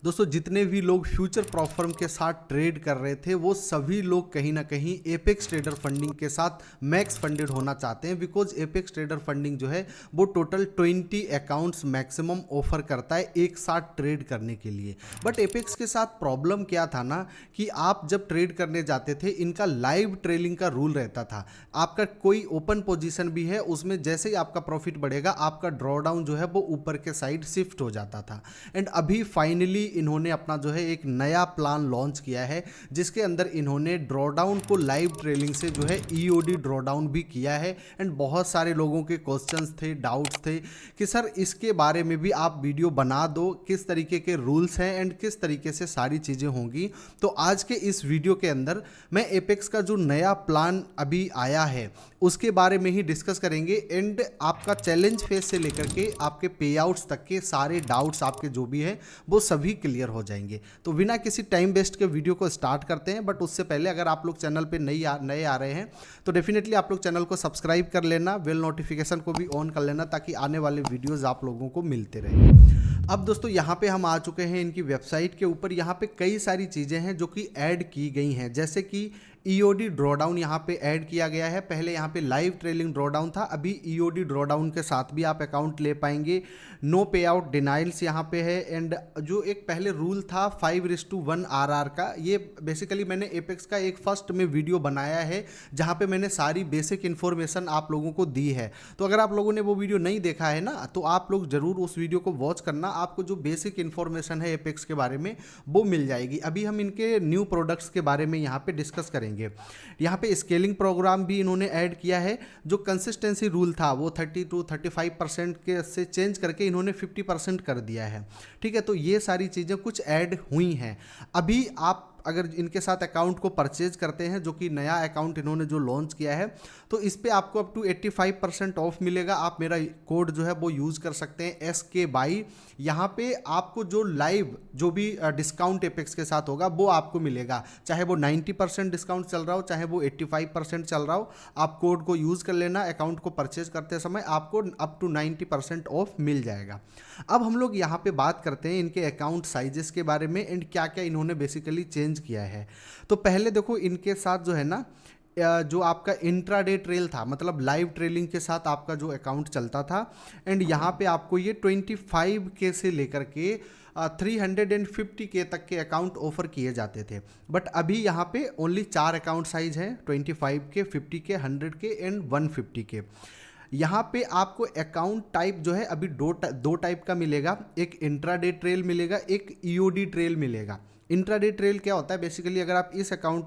दोस्तों जितने भी लोग फ्यूचर प्रॉफर्म के साथ ट्रेड कर रहे थे वो सभी लोग कहीं ना कहीं एपेक्स ट्रेडर फंडिंग के साथ मैक्स फंडेड होना चाहते हैं, बिकॉज एपेक्स ट्रेडर फंडिंग जो है वो टोटल 20 अकाउंट्स मैक्सिमम ऑफर करता है एक साथ ट्रेड करने के लिए। बट एपेक्स के साथ प्रॉब्लम क्या था ना कि आप जब ट्रेड करने जाते थे इनका लाइव ट्रेलिंग का रूल रहता था। आपका कोई ओपन पोजीशन भी है उसमें जैसे ही आपका प्रॉफिट बढ़ेगा आपका ड्रॉ डाउन जो है वो ऊपर के साइड शिफ्ट हो जाता था। एंड अभी फाइनली इन्होंने अपना जो है एक नया प्लान लॉन्च किया है जिसके अंदर इन्होंने ड्रॉ डाउन को लाइव ट्रेलिंग से जो है ईओडी ड्रॉ डाउन भी किया है। एंड बहुत सारे लोगों के क्वेश्चंस थे, डाउट्स थे कि सर इसके बारे में भी आप वीडियो बना दो, किस तरीके के रूल्स हैं एंड किस तरीके से सारी चीज़ें होंगी। तो आज के इस वीडियो के अंदर मैं एपेक्स का जो नया प्लान अभी आया है उसके बारे में ही डिस्कस करेंगे। एंड आपका चैलेंज फेज से लेकर के आपके पे आउट्स तक के सारे डाउट्स आपके जो भी हैं वो सभी क्लियर हो जाएंगे। तो बिना किसी टाइम वेस्ट के वीडियो को स्टार्ट करते हैं। बट उससे पहले अगर आप लोग चैनल पे नए आ रहे हैं तो डेफिनेटली आप लोग चैनल को सब्सक्राइब कर लेना, बेल नोटिफिकेशन को भी ऑन कर लेना ताकि आने वाले वीडियोज़ आप लोगों को मिलते रहे। अब दोस्तों यहाँ पे हम आ चुके हैं इनकी वेबसाइट के ऊपर। यहाँ पे कई सारी चीज़ें हैं जो कि ऐड की गई हैं, जैसे कि ईओडी ड्रॉडाउन यहाँ पे ऐड किया गया है। पहले यहाँ पे लाइव ट्रेलिंग ड्रॉडाउन था, अभी ईओडी ड्रॉडाउन के साथ भी आप अकाउंट ले पाएंगे। नो पे आउट डिनाइल्स यहाँ पे है। एंड जो एक पहले रूल था 5:1 आरआर का, ये बेसिकली मैंने एपेक्स का एक फर्स्ट में वीडियो बनाया है जहाँ पे मैंने सारी बेसिक इन्फॉर्मेशन आप लोगों को दी है। तो अगर आप लोगों ने वो वीडियो नहीं देखा है ना तो आप लोग ज़रूर उस वीडियो को वॉच करना, आपको जो बेसिक इन्फॉर्मेशन है एपेक्स के बारे में वो मिल जाएगी। अभी हम इनके न्यू प्रोडक्ट्स के बारे में यहाँ पे डिस्कस करेंगे। यहाँ पे स्केलिंग प्रोग्राम भी इन्होंने ऐड किया है। जो कंसिस्टेंसी रूल था वो 30 to 35% के से चेंज करके इन्होंने 50% कर दिया है। ठीक है, तो ये सारी चीज़ें कुछ ऐड हुई हैं। अभी आप अगर इनके साथ अकाउंट को परचेज करते हैं, जो कि नया अकाउंट इन्होंने जो लॉन्च किया है, तो इस पे आपको अप टू 85% ऑफ मिलेगा। आप मेरा कोड जो है वो यूज़ कर सकते हैं SK बाई। यहाँ पे आपको जो लाइव जो भी डिस्काउंट एपेक्स के साथ होगा वो आपको मिलेगा, चाहे वो 90% डिस्काउंट चल रहा हो चाहे वो 85% चल रहा हो। आप कोड को यूज़ कर लेना, अकाउंट को परचेज करते समय आपको अप टू 90% ऑफ मिल जाएगा। अब हम लोग यहाँ पे बात करते हैं इनके अकाउंट साइजेस के बारे में एंड क्या क्या इन्होंने बेसिकली चेंज किया है। तो पहले देखो इनके साथ जो है ना जो आपका इंट्राडे ट्रेल था, मतलब लाइव ट्रेलिंग के साथ आपका जो अकाउंट चलता था, एंड यहाँ पे आपको ये 25K से लेकर के 350K तक के अकाउंट ऑफर किए जाते थे। बट अभी यहाँ पे ओनली 4 अकाउंट साइज हैं, 25K, 50K, 100K and 150K। यहाँ पे आपको अकाउंट टाइप जो है अभी दो टाइप का मिलेगा, एक इंट्राडे ट्रेल मिलेगा, एक ईओडी ट्रेल मिलेगा। इंट्राडे ट्रेल क्या होता है, बेसिकली अगर आप इस अकाउंट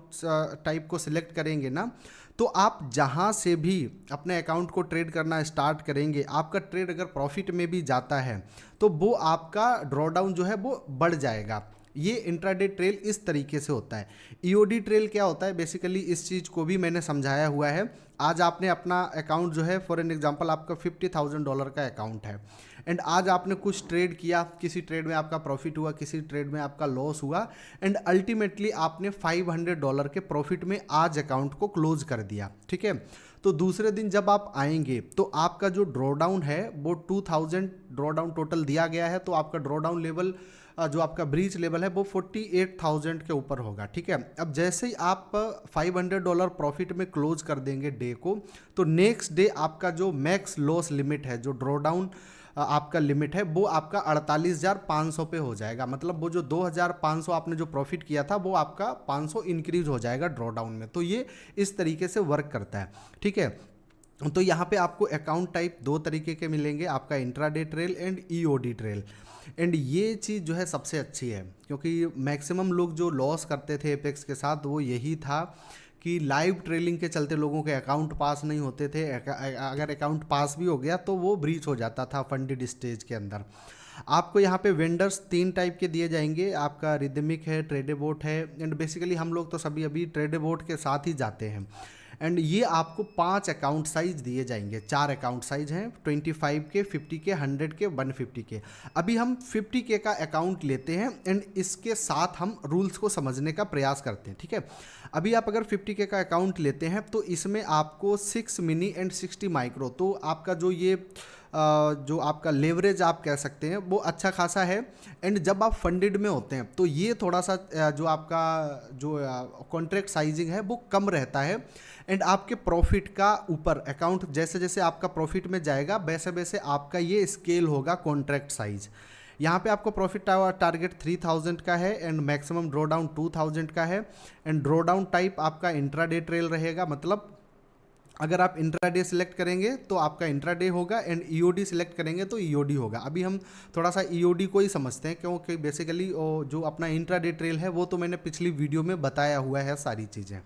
टाइप को सिलेक्ट करेंगे ना तो आप जहाँ से भी अपने अकाउंट को ट्रेड करना स्टार्ट करेंगे, आपका ट्रेड अगर प्रॉफिट में भी जाता है तो वो आपका ड्रॉडाउन जो है वो बढ़ जाएगा। ये इंट्राडे ट्रेल इस तरीके से होता है। ईओडी ट्रेल क्या होता है, बेसिकली इस चीज़ को भी मैंने समझाया हुआ है। आज आपने अपना अकाउंट जो है, फॉर एन एग्जांपल आपका $50,000 का अकाउंट है एंड आज आपने कुछ ट्रेड किया, किसी ट्रेड में आपका प्रॉफिट हुआ, किसी ट्रेड में आपका लॉस हुआ एंड अल्टीमेटली आपने $500 के प्रॉफिट में आज अकाउंट को क्लोज कर दिया। ठीक है, तो दूसरे दिन जब आप आएंगे तो आपका जो ड्रॉडाउन है वो 2000 ड्रॉडाउन टोटल दिया गया है, तो आपका ड्रॉडाउन लेवल जो आपका ब्रीच लेवल है वो 48,000 के ऊपर होगा। ठीक है, अब जैसे ही आप $500 प्रॉफिट में क्लोज कर देंगे डे को, तो नेक्स्ट डे आपका जो मैक्स लॉस लिमिट है, जो ड्रॉडाउन आपका लिमिट है, वो आपका 48,500 पे हो जाएगा। मतलब वो जो 2,500 आपने जो प्रॉफिट किया था वो आपका 500 इंक्रीज हो जाएगा ड्रॉडाउन में। तो ये इस तरीके से वर्क करता है। ठीक है, तो यहाँ पे आपको अकाउंट टाइप दो तरीके के मिलेंगे, आपका intraday trail and EOD trail. And ये चीज़ जो है सबसे अच्छी है, क्योंकि मैक्सिमम लोग जो लॉस करते थे एपेक्स के साथ वो यही था कि लाइव ट्रेलिंग के चलते लोगों के अकाउंट पास नहीं होते थे। अगर अकाउंट पास भी हो गया तो वो ब्रीच हो जाता था फंडेड स्टेज के अंदर। आपको यहाँ पे वेंडर्स 3 टाइप के दिए जाएंगे, आपका रिदमिक है, ट्रेडेबोट है एंड बेसिकली हम लोग तो सभी अभी ट्रेडेबोट के साथ ही जाते हैं। एंड ये आपको 5 अकाउंट साइज दिए जाएंगे, 4 अकाउंट साइज हैं, 25K, 50K, 100K, 150K। अभी हम 50K का अकाउंट लेते हैं एंड इसके साथ हम रूल्स को समझने का प्रयास करते हैं। ठीक है, अभी आप अगर 50K का अकाउंट लेते हैं तो इसमें आपको 6 मिनी एंड 60 माइक्रो, तो आपका जो ये जो आपका लेवरेज आप कह सकते हैं वो अच्छा खासा है। एंड जब आप फंडेड में होते हैं तो ये थोड़ा सा जो आपका जो कॉन्ट्रैक्ट साइजिंग है वो कम रहता है। एंड आपके प्रॉफिट का ऊपर अकाउंट जैसे जैसे आपका प्रॉफिट में जाएगा वैसे वैसे आपका ये स्केल होगा कॉन्ट्रैक्ट साइज। यहाँ पे आपको प्रॉफिट टारगेट 3000 का है एंड मैक्सिमम ड्रॉ डाउन 2000 का है। एंड ड्रॉ डाउन टाइप आपका इंट्राडे ट्रेल रहेगा, मतलब अगर आप इंट्राडे सिलेक्ट करेंगे तो आपका इंट्राडे होगा एंड ईओडी सिलेक्ट करेंगे तो ईओडी होगा। अभी हम थोड़ा सा ईओडी को ही समझते हैं क्योंकि बेसिकली जो अपना इंट्राडे ट्रेल है वो तो मैंने पिछली वीडियो में बताया हुआ है सारी चीज़ें।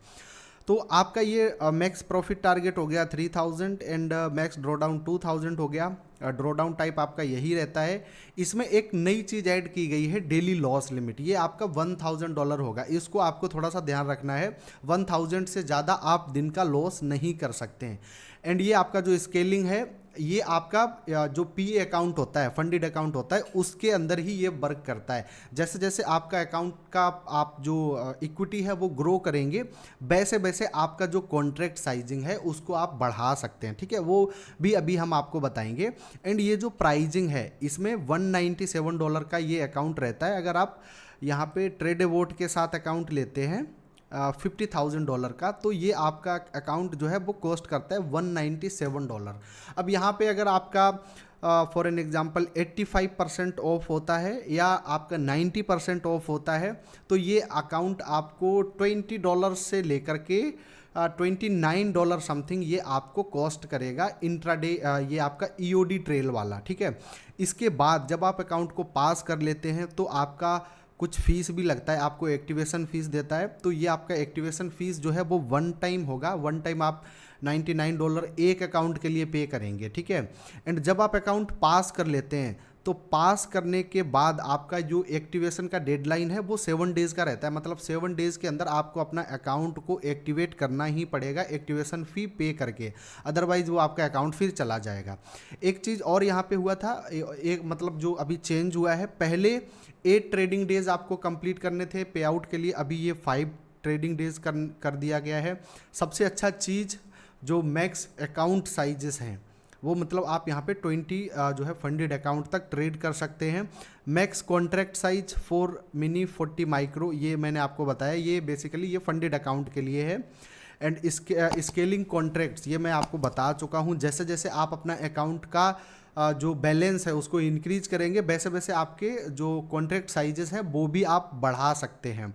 तो आपका ये मैक्स प्रॉफिट टारगेट हो गया 3000 एंड मैक्स ड्रॉ डाउन 2000 हो गया। ड्रॉ डाउन टाइप आपका यही रहता है। इसमें एक नई चीज़ ऐड की गई है, डेली लॉस लिमिट। ये आपका $1000 होगा, इसको आपको थोड़ा सा ध्यान रखना है। 1000 से ज़्यादा आप दिन का लॉस नहीं कर सकते हैं। एंड ये आपका जो स्केलिंग है ये आपका जो पी अकाउंट होता है, फंडेड अकाउंट होता है, उसके अंदर ही ये वर्क करता है। जैसे जैसे आपका अकाउंट का आप जो इक्विटी है वो ग्रो करेंगे वैसे वैसे आपका जो कॉन्ट्रैक्ट साइजिंग है उसको आप बढ़ा सकते हैं, ठीक है, वो भी अभी हम आपको बताएंगे। एंड ये जो प्राइजिंग है इसमें $197 का ये अकाउंट रहता है। अगर आप यहाँ पे ट्रेड वोट के साथ अकाउंट लेते हैं $50,000 का तो ये आपका अकाउंट जो है वो कॉस्ट करता है $197। अब यहाँ पे अगर आपका फॉर एन एग्जांपल 85% ऑफ होता है या आपका 90% ऑफ होता है तो ये अकाउंट आपको $20 से लेकर के $29 समथिंग ये आपको कॉस्ट करेगा इंट्राडे, ये आपका ईओडी ट्रेल वाला, ठीक है। इसके बाद जब आप अकाउंट को पास कर लेते हैं तो आपका कुछ फीस भी लगता है, आपको एक्टिवेशन फीस देता है। तो ये आपका एक्टिवेशन फीस जो है वो वन टाइम होगा, वन टाइम आप $99 एक अकाउंट के लिए पे करेंगे, ठीक है। एंड जब आप अकाउंट पास कर लेते हैं तो पास करने के बाद आपका जो एक्टिवेशन का डेडलाइन है वो 7 डेज़ का रहता है, मतलब 7 डेज़ के अंदर आपको अपना अकाउंट को एक्टिवेट करना ही पड़ेगा एक्टिवेशन फ़ी पे करके, अदरवाइज़ वो आपका अकाउंट फिर चला जाएगा। एक चीज़ और यहाँ पे हुआ था, एक मतलब जो अभी चेंज हुआ है, पहले 8 ट्रेडिंग डेज आपको कंप्लीट करने थे पे आउट के लिए, अभी ये 5 ट्रेडिंग डेज कर दिया गया है। सबसे अच्छा चीज़ जो मैक्स अकाउंट साइजेस हैं वो मतलब आप यहाँ पे 20 जो है फंडेड अकाउंट तक ट्रेड कर सकते हैं। Max contract size 4 mini 40 micro, ये मैंने आपको बताया, ये बेसिकली ये फंडेड अकाउंट के लिए है। एंड इसके स्केलिंग कॉन्ट्रैक्ट्स ये मैं आपको बता चुका हूँ। जैसे जैसे आप अपना अकाउंट का जो बैलेंस है उसको इंक्रीज करेंगे वैसे वैसे आपके जो कॉन्ट्रैक्ट साइजेस हैं वो भी आप बढ़ा सकते हैं,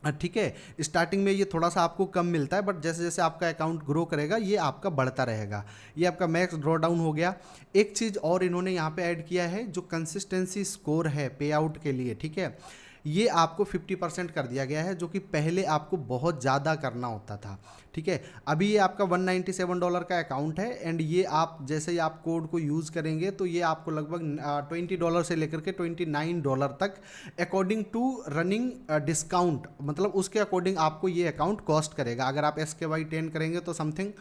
ठीक है। स्टार्टिंग में ये थोड़ा सा आपको कम मिलता है बट जैसे जैसे आपका अकाउंट ग्रो करेगा ये आपका बढ़ता रहेगा। ये आपका मैक्स ड्रॉ डाउन हो गया। एक चीज़ और इन्होंने यहाँ पे ऐड किया है, जो कंसिस्टेंसी स्कोर है पे आउट के लिए, ठीक है, ये आपको 50% कर दिया गया है, जो कि पहले आपको बहुत ज़्यादा करना होता था, ठीक है। अभी ये आपका $197 का अकाउंट है एंड ये आप जैसे ही आप कोड को यूज़ करेंगे तो ये आपको लगभग $20 से लेकर के $29 तक अकॉर्डिंग टू रनिंग डिस्काउंट, मतलब उसके अकॉर्डिंग आपको ये अकाउंट कॉस्ट करेगा। अगर आप SKY 10 करेंगे तो समथिंग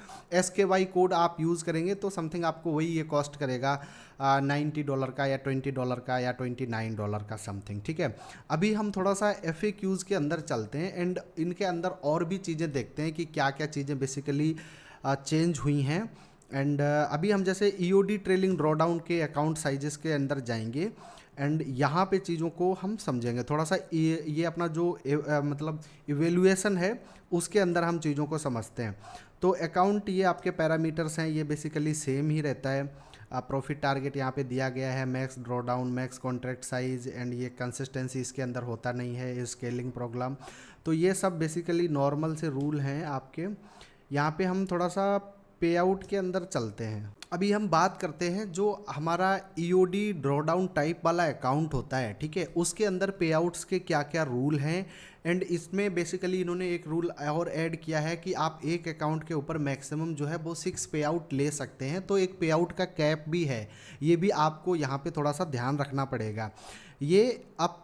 SKY कोड आप यूज़ करेंगे तो समथिंग आपको वही ये कॉस्ट करेगा $90 का या $20 का या $29 का समथिंग, ठीक है। अभी हम थोड़ा सा FAQs के अंदर चलते हैं एंड इनके अंदर और भी चीज़ें देखते हैं कि क्या क्या चीज़ें बेसिकली चेंज हुई हैं। एंड अभी हम जैसे EOD ट्रेलिंग ड्रॉ डाउन के अकाउंट साइजेस के अंदर जाएंगे एंड यहाँ पे चीज़ों को हम समझेंगे थोड़ा सा। ये अपना जो मतलब इवेल्युएशन है उसके अंदर हम चीज़ों को समझते हैं। तो अकाउंट ये आपके पैरामीटर्स हैं, ये बेसिकली सेम ही रहता है। प्रॉफिट टारगेट यहाँ पे दिया गया है, max draw down, max contract size and ये कंसिस्टेंसी इसके अंदर होता नहीं है, स्केलिंग प्रोग्राम। तो ये सब बेसिकली नॉर्मल से रूल हैं आपके। यहाँ पे हम थोड़ा सा पे आउट के अंदर चलते हैं। अभी हम बात करते हैं जो हमारा EOD ड्रॉ डाउन टाइप वाला अकाउंट होता है, ठीक है, उसके अंदर पे आउट्स के क्या क्या रूल हैं। एंड इसमें बेसिकली इन्होंने एक रूल और ऐड किया है कि आप एक अकाउंट के ऊपर मैक्सिमम जो है वो 6 पे आउट ले सकते हैं। तो एक पे आउट का कैप भी है, ये भी आपको यहाँ पे थोड़ा सा ध्यान रखना पड़ेगा। ये अप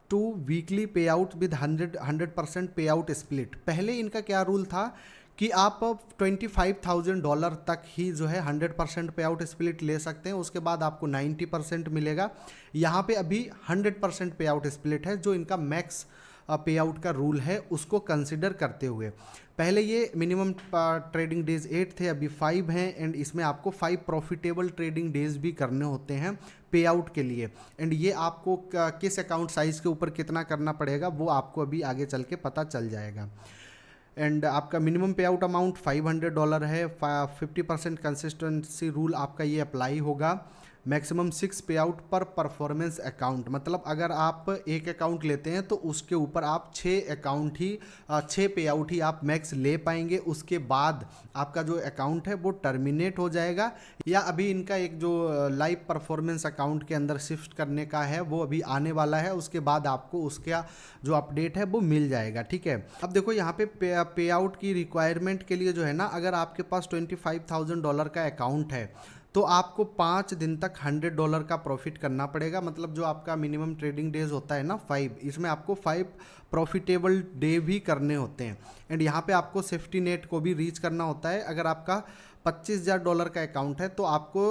टू वीकली पे आउट विद 100% पे आउट स्प्लिट। पहले इनका क्या रूल था कि आप $25,000 तक ही जो है 100% पे आउट स्प्लिट ले सकते हैं, उसके बाद आपको 90% मिलेगा। यहाँ पे अभी 100% पे आउट स्प्लिट है जो इनका मैक्स पे आउट का रूल है उसको कंसिडर करते हुए। पहले ये मिनिमम ट्रेडिंग डेज 8 थे, अभी 5 हैं, एंड इसमें आपको 5 प्रॉफिटेबल ट्रेडिंग डेज भी करने होते हैं पे आउट के लिए। एंड ये आपको किस अकाउंट साइज़ के ऊपर कितना करना पड़ेगा वो आपको अभी आगे चल के पता चल जाएगा। एंड आपका मिनिमम पे आउट अमाउंट $500 है। 50% कंसिस्टेंसी रूल आपका ये अप्लाई होगा। मैक्सिमम 6 पे आउट पर परफॉर्मेंस अकाउंट, मतलब अगर आप एक अकाउंट लेते हैं तो उसके ऊपर आप 6 पे आउट ही आप मैक्स ले पाएंगे। उसके बाद आपका जो अकाउंट है वो टर्मिनेट हो जाएगा, या अभी इनका एक जो लाइव परफॉर्मेंस अकाउंट के अंदर शिफ्ट करने का है वो अभी आने वाला है। उसके बाद आपको उसका जो अपडेट है वो मिल जाएगा। ठीक है, अब देखो यहाँ पे पे आउट की रिक्वायरमेंट के लिए जो है ना, अगर आपके पास $25,000 का अकाउंट है तो आपको 5 दिन तक $100 का प्रॉफिट करना पड़ेगा। मतलब जो आपका मिनिमम ट्रेडिंग डेज होता है ना 5, इसमें आपको 5 प्रॉफिटेबल डे भी करने होते हैं। एंड यहाँ पे आपको सेफ्टी नेट को भी रीच करना होता है। अगर आपका $25,000 का अकाउंट है तो आपको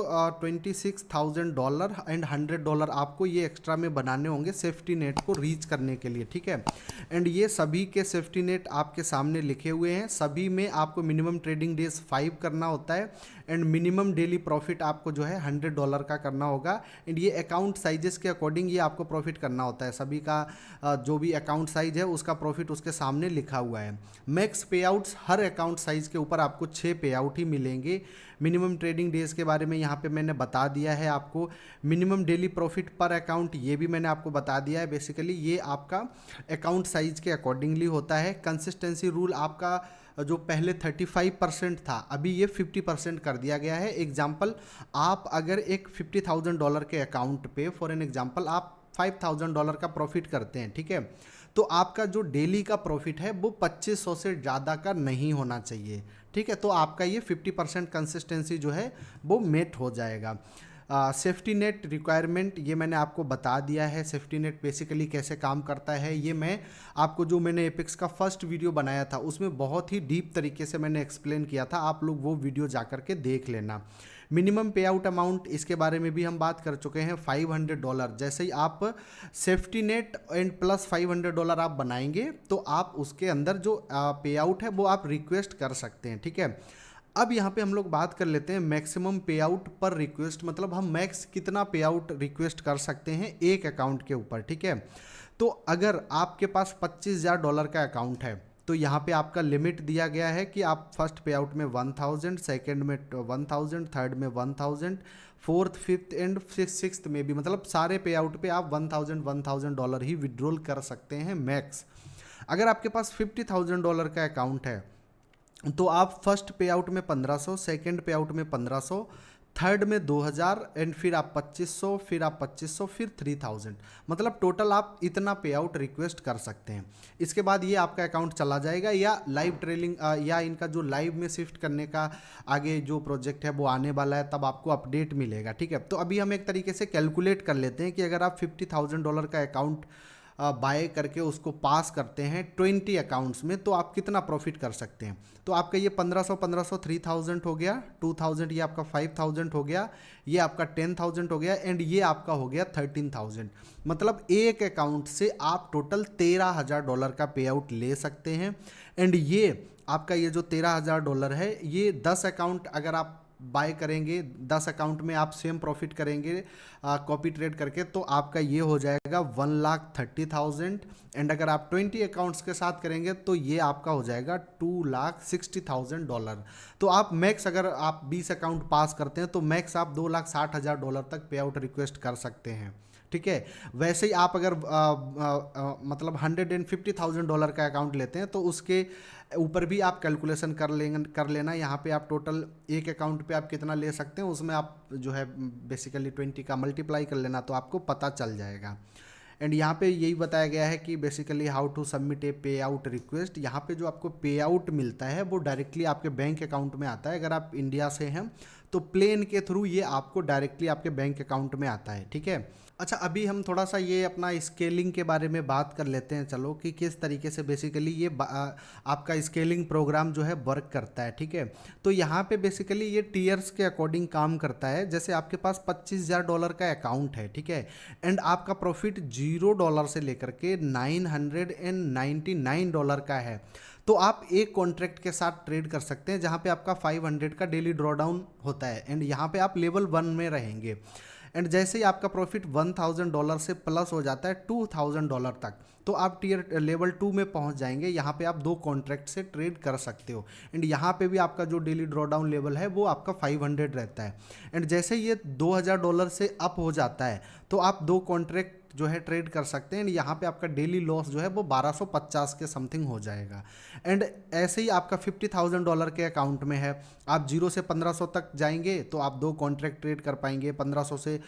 $26,000 एंड $100 आपको ये एक्स्ट्रा में बनाने होंगे सेफ्टी नेट को रीच करने के लिए। ठीक है, एंड ये सभी के सेफ्टी नेट आपके सामने लिखे हुए हैं। सभी में आपको मिनिमम ट्रेडिंग डेज 5 करना होता है, एंड मिनिमम डेली प्रॉफिट आपको जो है $100 का करना होगा। एंड ये अकाउंट साइजेस के अकॉर्डिंग ये आपको प्रॉफिट करना होता है। सभी का जो भी अकाउंट साइज है उसका प्रॉफिट उसके सामने लिखा हुआ है। मैक्स पे आउट्स हर अकाउंट साइज के ऊपर आपको 6 पे आउट ही मिलेंगे। मिनिमम ट्रेडिंग डेज के बारे में यहाँ पे मैंने बता दिया है आपको। मिनिमम डेली प्रॉफिट पर अकाउंट ये भी मैंने आपको बता दिया है। बेसिकली ये आपका अकाउंट साइज के अकॉर्डिंगली होता है। कंसिस्टेंसी रूल आपका जो पहले 35% था अभी ये 50% कर दिया गया है। एग्जाम्पल, आप अगर एक $50,000 के अकाउंट पे फॉर एन एग्जाम्पल आप $5,000 का प्रॉफिट करते हैं, ठीक है, तो आपका जो डेली का प्रॉफिट है वो 2500 से ज़्यादा का नहीं होना चाहिए। ठीक है, तो आपका ये 50% कंसिस्टेंसी जो है वो मेट हो जाएगा। सेफ्टी नेट रिक्वायरमेंट ये मैंने आपको बता दिया है। सेफ्टी नेट बेसिकली कैसे काम करता है ये मैं आपको, जो मैंने एपेक्स का फर्स्ट वीडियो बनाया था उसमें बहुत ही डीप तरीके से मैंने एक्सप्लेन किया था। आप लोग वो वीडियो जा कर के देख लेना। मिनिमम पे आउट अमाउंट इसके बारे में भी हम बात कर चुके हैं, $500। जैसे ही आप सेफ्टी नेट एंड प्लस $500 आप बनाएंगे तो आप उसके अंदर जो पे आउट है वो आप रिक्वेस्ट कर सकते हैं। ठीक है, अब यहाँ पे हम लोग बात कर लेते हैं मैक्सिमम पे आउट पर रिक्वेस्ट, मतलब हम मैक्स कितना पे आउट रिक्वेस्ट कर सकते हैं एक अकाउंट के ऊपर। ठीक है, तो अगर आपके पास $25,000 का अकाउंट है तो यहाँ पे आपका लिमिट दिया गया है कि आप फर्स्ट पे आउट में 1000, सेकंड में 1000, थर्ड में 1000, फोर्थ, फिफ्थ एंड सिक्स्थ में भी, मतलब सारे पे आउट पे आप $1000 ही विड्रॉल कर सकते हैं मैक्स। अगर आपके पास $50,000 का अकाउंट है तो आप फर्स्ट पे आउट में 1500, सेकंड पे आउट में 1500, थर्ड में 2000 एंड फिर आप 2500, फिर आप 2500, फिर 3000, मतलब टोटल आप इतना पे आउट रिक्वेस्ट कर सकते हैं। इसके बाद ये आपका अकाउंट चला जाएगा, या लाइव ट्रेलिंग या इनका जो लाइव में शिफ्ट करने का आगे जो प्रोजेक्ट है वो आने वाला है, तब आपको अपडेट मिलेगा। ठीक है, तो अभी हम एक तरीके से कैलकुलेट कर लेते हैं कि अगर आप $50,000 का अकाउंट बाय करके उसको पास करते हैं 20 अकाउंट्स में तो आप कितना प्रॉफिट कर सकते हैं। तो आपका ये 1500 3000 हो गया, 2000 ये आपका 5000 हो गया, ये आपका 10,000 हो गया, एंड ये आपका हो गया 13,000। मतलब एक अकाउंट से आप टोटल $13,000 का पे आउट ले सकते हैं। एंड ये आपका ये जो $13,000 है ये 10 अकाउंट अगर आप बाय करेंगे, 10 अकाउंट में आप सेम प्रॉफिट करेंगे कॉपी ट्रेड करके, तो आपका ये हो जाएगा 1,30,000। एंड अगर आप 20 अकाउंट्स के साथ करेंगे तो ये आपका हो जाएगा $2,60,000। तो आप मैक्स अगर आप 20 अकाउंट पास करते हैं तो मैक्स आप $2,60,000 तक पे आउट रिक्वेस्ट कर सकते हैं। ठीक है, वैसे ही आप अगर मतलब $150,000 का अकाउंट लेते हैं तो उसके ऊपर भी आप कैलकुलेशन कर लेना। यहाँ पे आप टोटल एक अकाउंट पे आप कितना ले सकते हैं उसमें आप जो है बेसिकली 20 का मल्टीप्लाई कर लेना तो आपको पता चल जाएगा। एंड यहाँ पे यही बताया गया है कि basically how to submit a payout request. यहाँ पे जो आपको पे आउट मिलता है वो डायरेक्टली आपके बैंक अकाउंट में आता है। अगर आप इंडिया से हैं तो प्लेन के थ्रू ये आपको डायरेक्टली आपके बैंक अकाउंट में आता है। ठीक है, अच्छा, अभी हम थोड़ा सा ये अपना स्केलिंग के बारे में बात कर लेते हैं, चलो, कि किस तरीके से बेसिकली ये आपका स्केलिंग प्रोग्राम जो है वर्क करता है, ठीक है। तो यहाँ पे बेसिकली ये टीयर्स के अकॉर्डिंग काम करता है। जैसे आपके पास $25,000 का अकाउंट है, ठीक है, एंड आपका प्रॉफिट $0 से लेकर के $999 का है, तो आप एक कॉन्ट्रैक्ट के साथ ट्रेड कर सकते हैं जहाँ पे आपका 500 का डेली ड्रॉडाउन होता है, एंड यहाँ पे आप लेवल 1 में रहेंगे। एंड जैसे ही आपका प्रॉफिट $1,000 से प्लस हो जाता है $2,000 तक, तो आप टीयर लेवल 2 में पहुंच जाएंगे। यहाँ पे आप 2 कॉन्ट्रैक्ट से ट्रेड कर सकते हो, एंड यहाँ पे भी आपका जो डेली ड्रॉडाउन लेवल है वो आपका 500 रहता है। एंड जैसे ये $2,000 से अप हो जाता है, तो आप 2 कॉन्ट्रैक्ट जो है ट्रेड कर सकते हैं, एंड यहाँ पे आपका डेली लॉस जो है वो 1250 के समथिंग हो जाएगा। एंड ऐसे ही आपका $50,000 के अकाउंट में है, आप 0 से 1500 तक जाएंगे तो आप 2 कॉन्ट्रैक्ट ट्रेड कर पाएंगे, 1500 से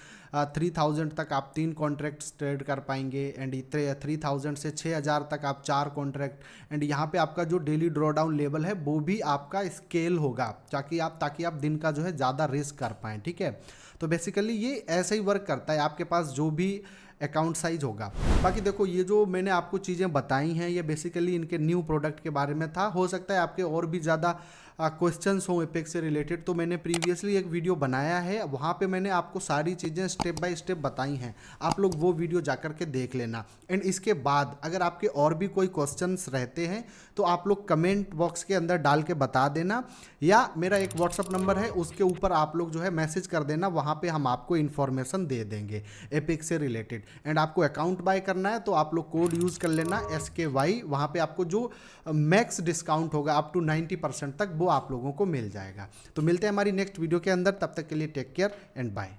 3000 तक आप 3 कॉन्ट्रैक्ट्स ट्रेड कर पाएंगे, एंड 3000 से 6000 तक आप 4 कॉन्ट्रैक्ट। एंड यहाँ पे आपका जो डेली ड्रॉडाउन लेवल है वो भी आपका स्केल होगा, ताकि आप दिन का जो है ज़्यादा रिस्क कर पाएँ, ठीक है। तो बेसिकली ये ऐसे ही वर्क करता है, आपके पास जो भी अकाउंट साइज होगा। बाकी देखो, ये जो मैंने आपको चीज़ें बताई हैं ये बेसिकली इनके न्यू प्रोडक्ट के बारे में था। हो सकता है आपके और भी ज़्यादा क्वेश्चंस हो एपेक्स से रिलेटेड, तो मैंने प्रीवियसली एक वीडियो बनाया है, वहाँ पे मैंने आपको सारी चीज़ें स्टेप बाय स्टेप बताई हैं, आप लोग वो वीडियो जाकर के देख लेना। एंड इसके बाद अगर आपके और भी कोई क्वेश्चंस रहते हैं तो आप लोग कमेंट बॉक्स के अंदर डाल के बता देना, या मेरा एक व्हाट्सअप नंबर है उसके ऊपर आप लोग जो है मैसेज कर देना, वहाँ पे हम आपको इन्फॉर्मेशन दे देंगे एपेक्स से रिलेटेड। एंड आपको अकाउंट बाय करना है तो आप लोग कोड यूज़ कर लेना SKY, वहाँ पे आपको जो मैक्स डिस्काउंट होगा अप टू 90% तक वो आप लोगों को मिल जाएगा। तो मिलते हैं हमारी नेक्स्ट वीडियो के अंदर, तब तक के लिए टेक केयर एंड बाय।